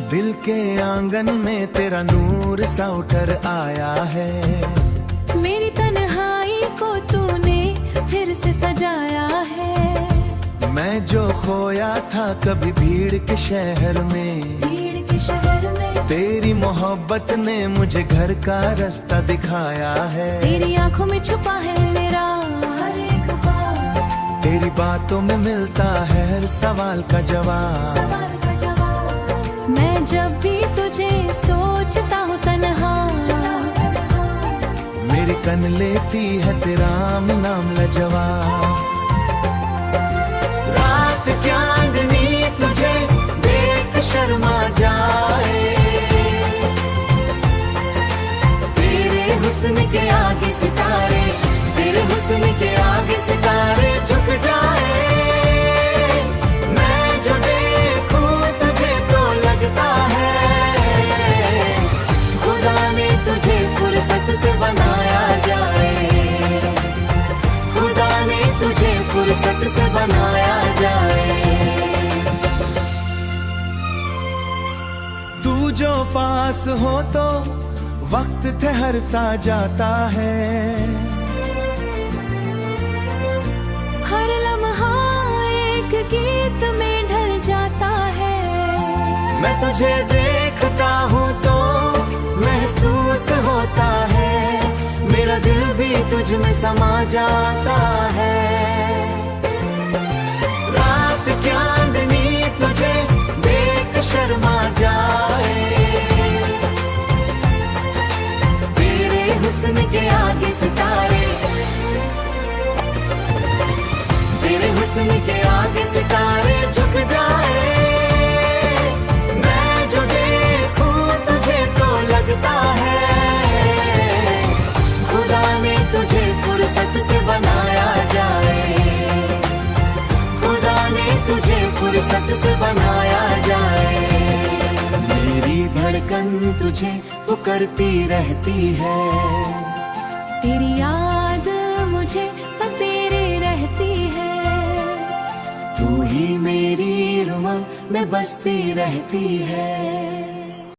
दिल के आंगन में तेरा नूर सा उतर आया है। मेरी तन्हाई को तूने फिर से सजाया है। मैं जो खोया था कभी भीड़ के शहर में, तेरी मोहब्बत ने मुझे घर का रास्ता दिखाया है। तेरी आंखों में छुपा है मेरा हर एक ख्वाब, तेरी बातों में मिलता है हर सवाल का जवाब। मैं जब भी तुझे सोचता हूँ तन्हा, मेरी कन लेती है तेरा नाम लाजवाब। रात की चांदनी तुझे देख शर्मा जाए, तेरे हुस्न के आगे सितारे, तेरे हुस्न के आगे सितारे झुक जाए। मैं जो देखूं तुझे तो लगता है खुदा ने तुझे फुर्सत से बनाया जाए, खुदा ने तुझे फुर्सत से बनाया जाए। तू जो पास हो तो वक्त ठहर सा जाता है, हर लम्हा एक गीत में ढल जाता है। मैं तुझे देखता हूँ तो महसूस होता है, मेरा दिल भी तुझ में समा जाता है। रात की चांदनी तुझे देख शर्मा जाए, तेरे हुस्न के आगे सितारे, तेरे हुस्न के आगे सितारे झुक जाए। मैं जो देखूं तुझे तो लगता है खुदा ने तुझे फुर्सत से बनाया जाए, खुदा ने तुझे फुर्सत से बनाया जाए। मेरी धड़कन तुझे पुकारती रहती है, तेरी याद मुझे तेरे रहती है। तू ही मेरी रुमां में बसती रहती है।